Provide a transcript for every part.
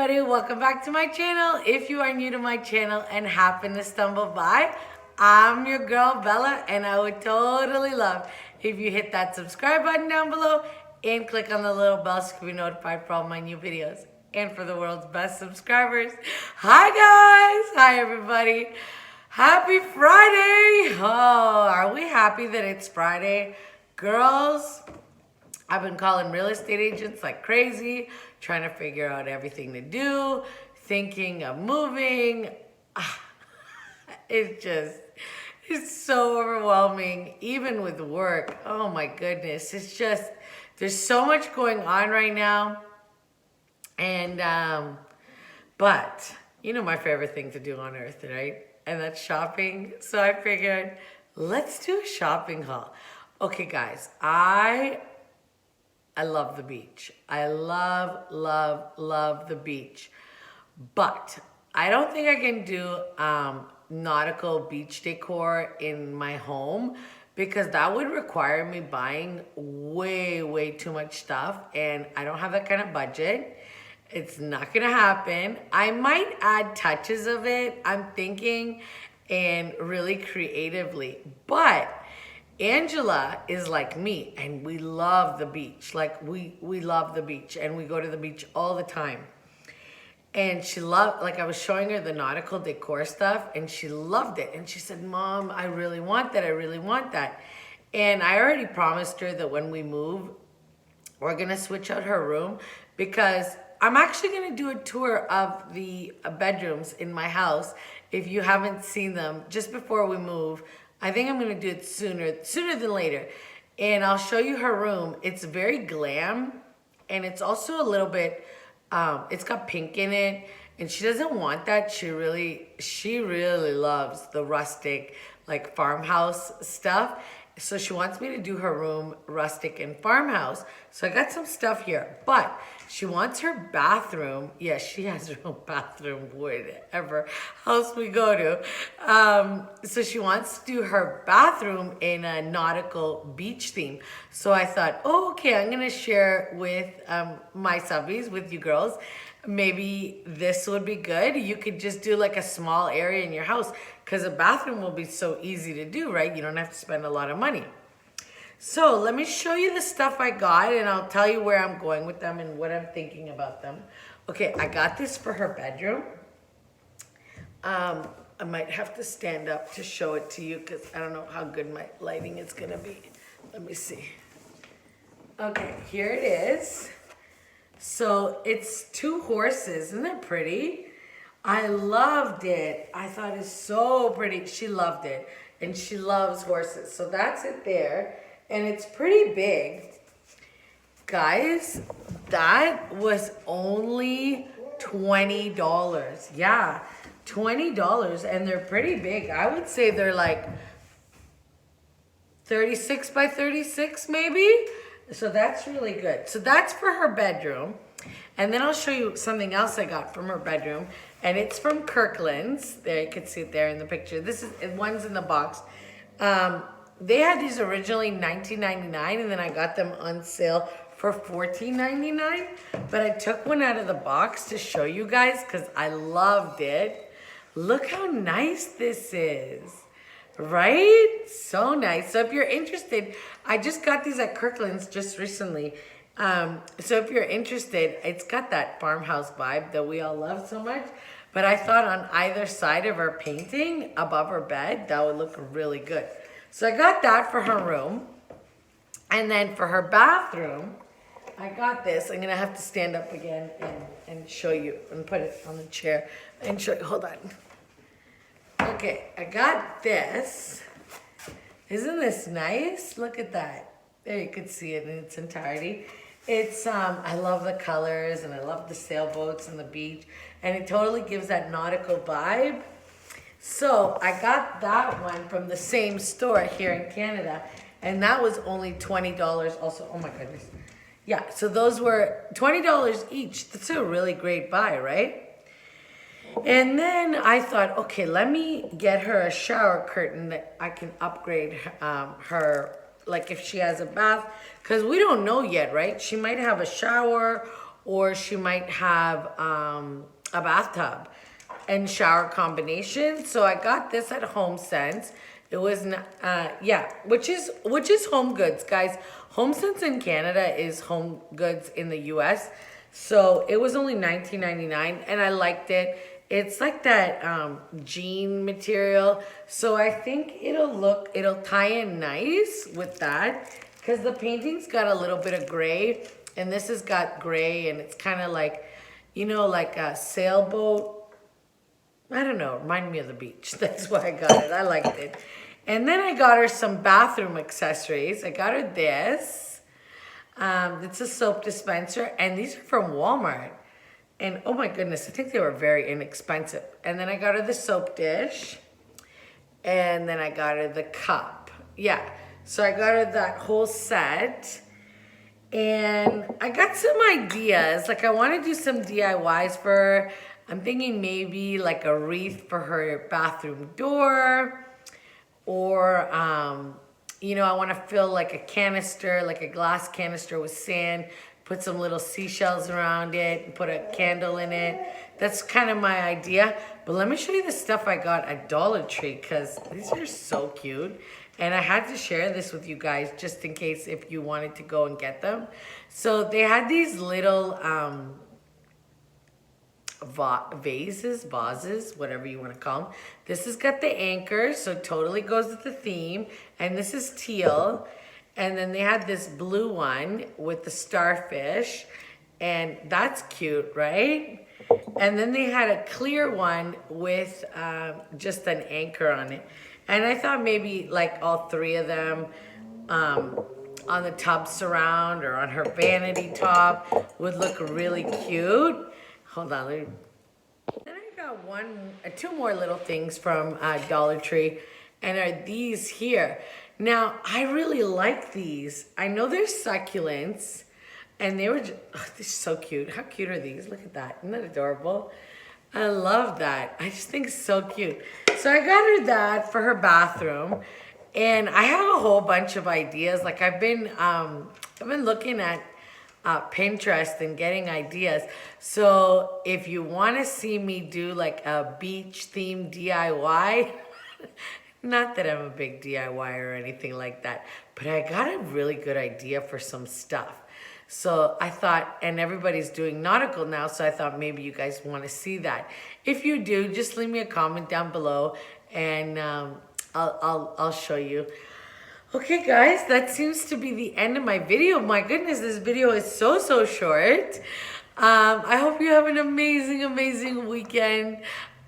everybody, welcome back to my channel. If you are new to my channel and happen to stumble by, I'm your girl Bella, and I would totally love if you hit that subscribe button down below and click on the little bell so you can be notified for all my new videos. And for the world's best subscribers, hi guys, hi everybody, happy Friday. Oh, are we happy that it's Friday? Girls, I've been calling real estate agents like crazy, trying to figure out everything to do, thinking of moving. It's so overwhelming, even with work. Oh my goodness. There's so much going on right now. And, but you know my favorite thing to do on earth, right? And that's shopping. So I figured, let's do a shopping haul. Okay, guys, I love the beach. I love the beach. But I don't think I can do nautical beach decor in my home because that would require me buying way too much stuff, and I don't have that kind of budget. It's not gonna happen. I might add touches of it, I'm thinking, and really creatively. But Angela is like me, and we love the beach. Like we love the beach, and we go to the beach all the time. And she loved, like I was showing her the nautical decor stuff, and she loved it. And she said, Mom, I really want that. I really want that. And I already promised her that when we move, we're gonna switch out her room because I'm actually gonna do a tour of the bedrooms in my house. If you haven't seen them, just before we move, I think I'm gonna do it sooner than later. And I'll show you her room. It's very glam, and it's also a little bit, it's got pink in it, and she doesn't want that. She really loves the rustic, like farmhouse stuff. So she wants me to do her room rustic and farmhouse. So I got some stuff here, but she wants her bathroom. Yes, she has her own bathroom, whatever house we go to. So she wants to do her bathroom in a nautical beach theme. So I thought, oh, okay, I'm gonna share with my subbies, with you girls. Maybe this would be good. You could just do like a small area in your house because a bathroom will be so easy to do, right? You don't have to spend a lot of money. So let me show you the stuff I got, and I'll tell you where I'm going with them and what I'm thinking about them. Okay, I got this for her bedroom. I might have to stand up to show it to you because I don't know how good my lighting is gonna be. Let me see. Okay, here it is. So it's two horses. Isn't that pretty? I loved it. I thought it's so pretty. She loved it. And she loves horses. So that's it there. And it's pretty big. Guys, that was only $20. Yeah, $20. And they're pretty big. I would say they're like 36 by 36 maybe. So that's really good. So that's for her bedroom. And then I'll show you something else I got from her bedroom. And it's from Kirkland's. There, you can see it there in the picture. This is, one's in the box. They had these originally $19.99, and then I got them on sale for $14.99. But I took one out of the box to show you guys because I loved it. Look how nice this is. Right? So nice. So if you're interested, I just got these at Kirkland's just recently. So if you're interested, it's got that farmhouse vibe that we all love so much. But I thought on either side of her painting, above her bed, that would look really good. So I got that for her room. And then for her bathroom, I got this. I'm going to have to stand up again and show you and put it on the chair and show you. Hold on. Okay, I got this. Isn't this nice? Look at that. There, you can see it in its entirety. It's, I love the colors, and I love the sailboats and the beach, and it totally gives that nautical vibe. So I got that one from the same store here in Canada, and that was only $20 also. Oh my goodness. Yeah, so those were $20 each. That's a really great buy, right? And then I thought, okay, let me get her a shower curtain that I can upgrade her, like if she has a bath, because we don't know yet, right? She might have a shower or she might have a bathtub and shower combination. So I got this at HomeSense. It was yeah, which is Home Goods, guys. HomeSense in Canada is Home Goods in the US. So it was only $19.99 and I liked it. It's like that jean material. So I think it'll tie in nice with that, because the painting's got a little bit of gray and this has got gray, and it's kind of like, you know, like a sailboat. I don't know, reminded me of the beach. That's why I got it. I liked it. And then I got her some bathroom accessories. I got her this. It's a soap dispenser, and these are from Walmart. And oh my goodness, I think they were very inexpensive. And then I got her the soap dish. And then I got her the cup. Yeah, so I got her that whole set. And I got some ideas. Like, I want to do some DIYs for her. I'm thinking maybe like a wreath for her bathroom door, or, you know, I want to fill like a canister, like a glass canister with sand, put some little seashells around it, and put a candle in it. That's kind of my idea. But let me show you the stuff I got at Dollar Tree, because these are so cute. And I had to share this with you guys just in case if you wanted to go and get them. So they had these little vases, whatever you want to call them. This has got the anchor, so it totally goes with the theme. And this is teal. And then they had this blue one with the starfish, and that's cute, right? And then they had a clear one with just an anchor on it. And I thought maybe like all three of them on the tub surround or on her vanity top would look really cute. Hold on, then I got two more little things from Dollar Tree, and are these here. Now, I really like these. I know they're succulents, and they were just, oh, they're so cute. How cute are these? Look at that. Isn't that adorable? I love that. I just think it's so cute. So I got her that for her bathroom, and I have a whole bunch of ideas. Like, I've been looking at Pinterest and getting ideas. So if you want to see me do like a beach themed DIY, not that I'm a big DIY or anything like that, but I got a really good idea for some stuff. So I thought, and everybody's doing nautical now, so I thought maybe you guys want to see that. If you do, just leave me a comment down below, and I'll show you. Okay, guys, that seems to be the end of my video. My goodness, this video is so short. I hope you have an amazing weekend.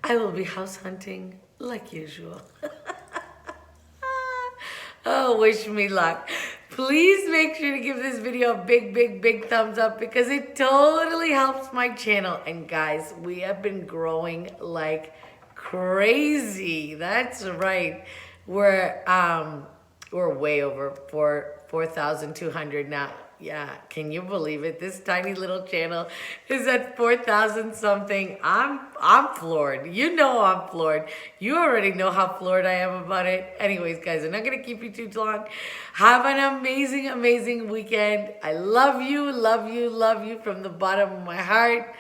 I will be house hunting like usual. Oh, wish me luck. Please make sure to give this video a big thumbs up, because it totally helps my channel. And guys, we have been growing like crazy. That's right. We're way over 4,200 now. Yeah, can you believe it? This tiny little channel is at 4,000 something. I'm floored. You know I'm floored. You already know how floored I am about it. Anyways, guys, I'm not gonna keep you too long. Have an amazing weekend. I love you from the bottom of my heart.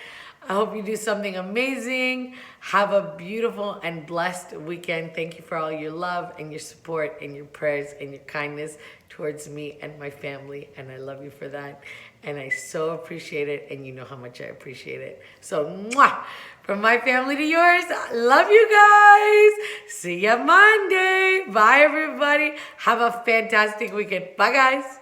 I hope you do something amazing. Have a beautiful and blessed weekend. Thank you for all your love and your support and your prayers and your kindness towards me and my family. And I love you for that. And I so appreciate it. And you know how much I appreciate it. So, mwah, from my family to yours, I love you guys. See ya Monday. Bye, everybody. Have a fantastic weekend. Bye, guys.